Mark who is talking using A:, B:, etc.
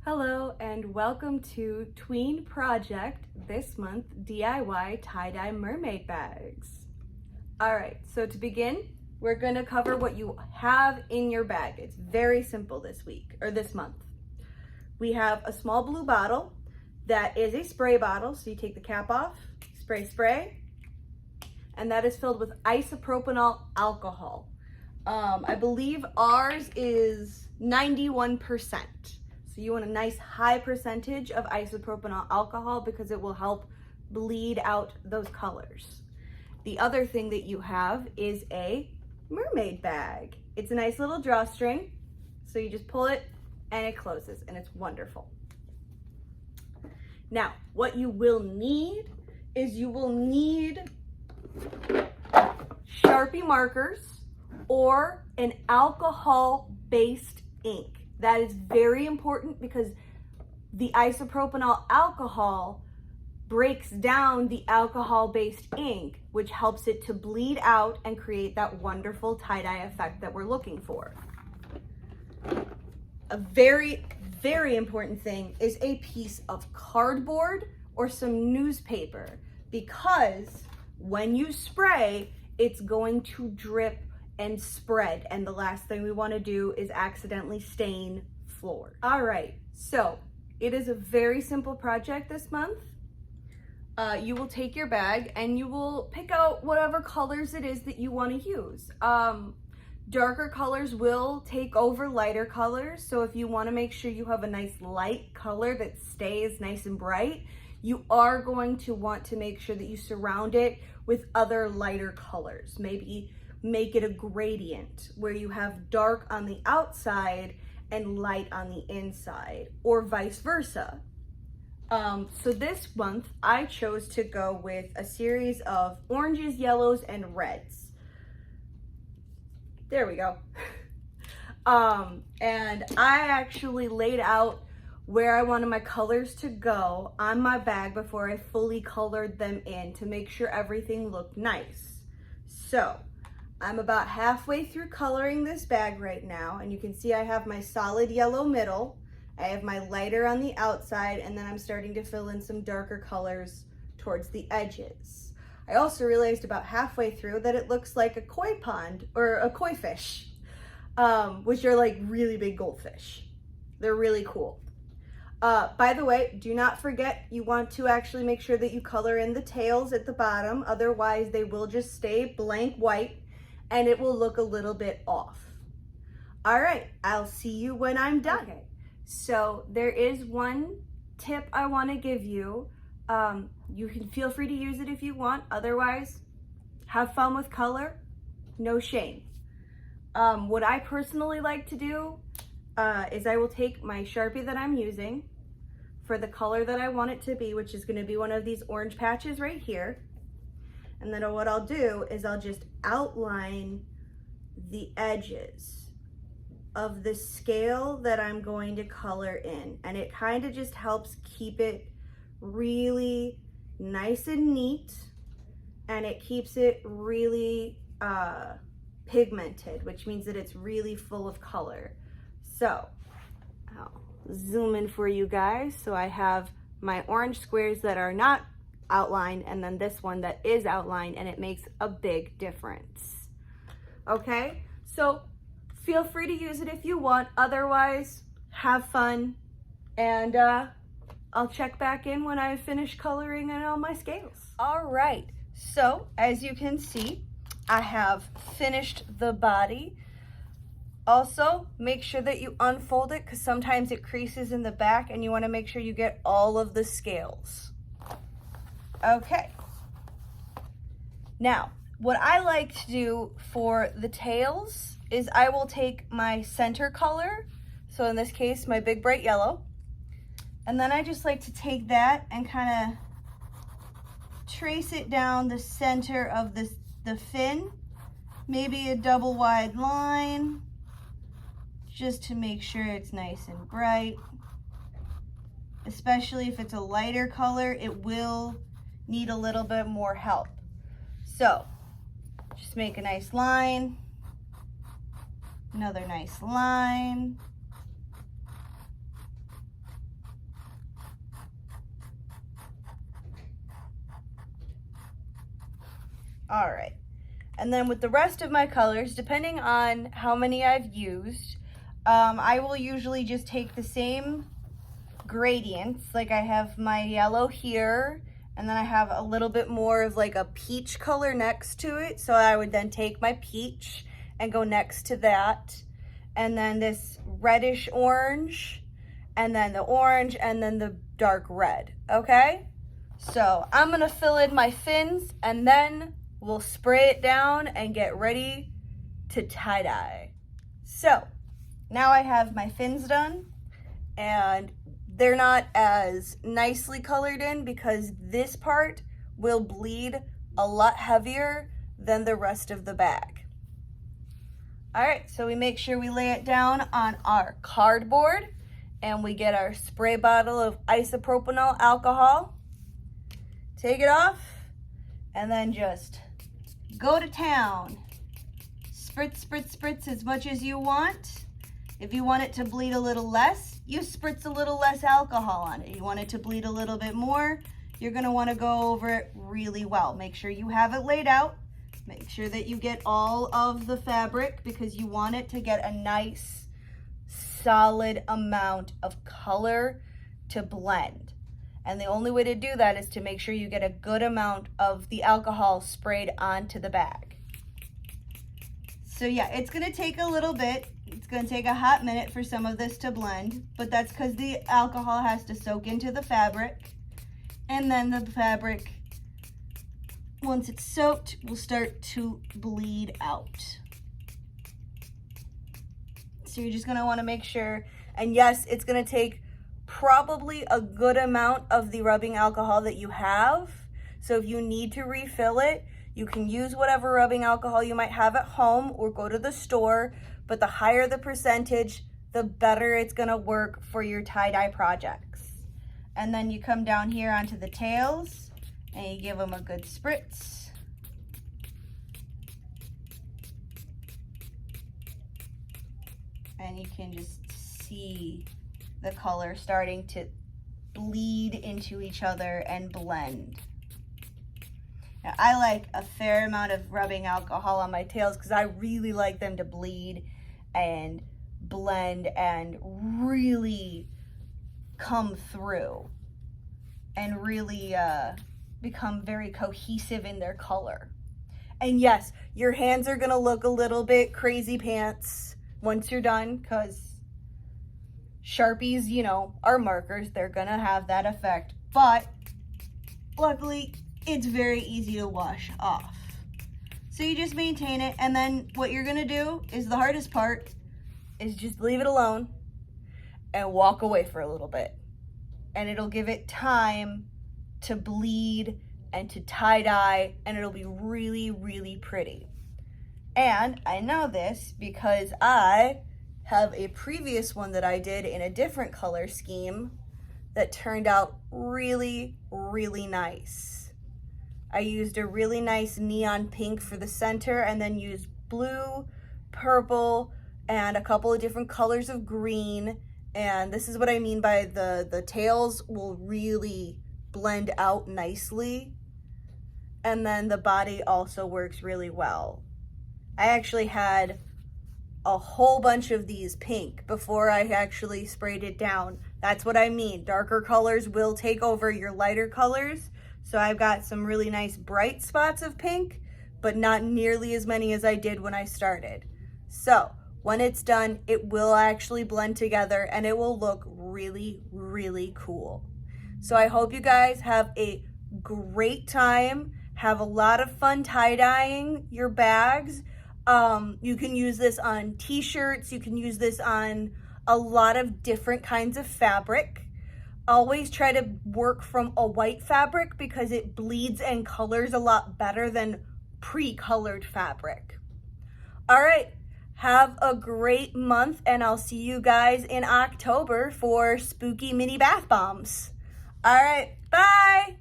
A: Hello and welcome to Tween Project this month DIY tie-dye mermaid bags. All right, so to begin, we're gonna cover what you have in your bag. It's very simple this week or this month. We have a small blue bottle that is a spray bottle. So you take the cap off, spray, and that is filled with isopropanol alcohol. I believe ours is 91%. So you want a nice high percentage of isopropanol alcohol because it will help bleed out those colors. The other thing that you have is a mermaid bag. It's a nice little drawstring. So you just pull it and it closes and it's wonderful. Now, what you will need is you will need Sharpie markers or an alcohol-based ink. That is very important because the isopropanol alcohol breaks down the alcohol-based ink, which helps it to bleed out and create that wonderful tie-dye effect that we're looking for. A very, very important thing is a piece of cardboard or some newspaper, because when you spray, it's going to drip and spread, and the last thing we want to do is accidentally stain floor. All right, so it is a very simple project this month. You will take your bag and you will pick out whatever colors it is that you want to use. Darker colors will take over lighter colors, so if you want to make sure you have a nice light color that stays nice and bright, you are going to want to make sure that you surround it with other lighter colors. Maybe make it a gradient where you have dark on the outside and light on the inside, or vice versa. So this month I chose to go with a series of oranges, yellows, and reds. There we go. And I actually laid out where I wanted my colors to go on my bag before I fully colored them in to make sure everything looked nice. So I'm about halfway through coloring this bag right now, and you can see I have my solid yellow middle, I have my lighter on the outside, and then I'm starting to fill in some darker colors towards the edges. I also realized about halfway through that it looks like a koi pond or a koi fish, which are like really big goldfish. They're really cool. By the way, do not forget, you want to actually make sure that you color in the tails at the bottom, otherwise they will just stay blank white and it will look a little bit off. All right, I'll see you when I'm done. Okay, so there is one tip I want to give you. You can feel free to use it if you want. Otherwise, have fun with color, no shame. What I personally like to do is I will take my Sharpie that I'm using for the color that I want it to be, which is going to be one of these orange patches right here. And then what I'll do is I'll just outline the edges of the scale that I'm going to color in. And it kind of just helps keep it really nice and neat. And it keeps it really pigmented, which means that it's really full of color. So I'll zoom in for you guys. So I have my orange squares that are not outlined, and then this one that is outlined, and it makes a big difference. Okay, so feel free to use it if you want. Otherwise, have fun, and I'll check back in when I finish coloring in all my scales. All right, so as you can see, I have finished the body. Also, make sure that you unfold it because sometimes it creases in the back and you want to make sure you get all of the scales. Okay. Now, what I like to do for the tails is I will take my center color, so in this case, my big bright yellow, and then I just like to take that and kind of trace it down the center of the fin, maybe a double wide line, just to make sure it's nice and bright. Especially if it's a lighter color, it will need a little bit more help. So just make a nice line, another nice line, All right. And then with the rest of my colors, depending on how many I've used, I will usually just take the same gradients. Like I have my yellow here, and then I have a little bit more of like a peach color next to it. So I would then take my peach and go next to that. And then this reddish orange, and then the orange, and then the dark red, okay? So I'm gonna fill in my fins, and then we'll spray it down and get ready to tie-dye. So now I have my fins done, and they're not as nicely colored in because this part will bleed a lot heavier than the rest of the bag. All right, so we make sure we lay it down on our cardboard, and we get our spray bottle of isopropyl alcohol. Take it off, and then just go to town. Spritz, spritz, spritz as much as you want. If you want it to bleed a little less, you spritz a little less alcohol on it. You want it to bleed a little bit more, you're gonna wanna go over it really well. Make sure you have it laid out. Make sure that you get all of the fabric because you want it to get a nice, solid amount of color to blend. And the only way to do that is to make sure you get a good amount of the alcohol sprayed onto the bag. So yeah, it's gonna take a little bit. It's gonna take a hot minute for some of this to blend, but that's because the alcohol has to soak into the fabric. And then the fabric, once it's soaked, will start to bleed out. So you're just gonna wanna make sure, and yes, it's gonna take probably a good amount of the rubbing alcohol that you have. So if you need to refill it, you can use whatever rubbing alcohol you might have at home or go to the store, but the higher the percentage, the better it's gonna work for your tie-dye projects. And then you come down here onto the tails and you give them a good spritz. And you can just see the color starting to bleed into each other and blend. Now, I like a fair amount of rubbing alcohol on my tails because I really like them to bleed and blend and really come through and really become very cohesive in their color. And yes, your hands are gonna look a little bit crazy pants once you're done because Sharpies, you know, are markers. They're gonna have that effect, but luckily it's very easy to wash off. So you just maintain it, and then what you're gonna do is the hardest part is just leave it alone and walk away for a little bit. And it'll give it time to bleed and to tie-dye, and it'll be really, really pretty. And I know this because I have a previous one that I did in a different color scheme that turned out really, really nice. I used a really nice neon pink for the center and then used blue, purple, and a couple of different colors of green. And this is what I mean by the tails will really blend out nicely. And then the body also works really well. I actually had a whole bunch of these pink before I actually sprayed it down. That's what I mean. Darker colors will take over your lighter colors. So I've got some really nice bright spots of pink, but not nearly as many as I did when I started. So when it's done, it will actually blend together and it will look really, really cool. So I hope you guys have a great time. Have a lot of fun tie-dyeing your bags. You can use this on t-shirts. You can use this on a lot of different kinds of fabric. Always try to work from a white fabric because it bleeds and colors a lot better than pre-colored fabric. All right, have a great month and I'll see you guys in October for spooky mini bath bombs. All right, bye.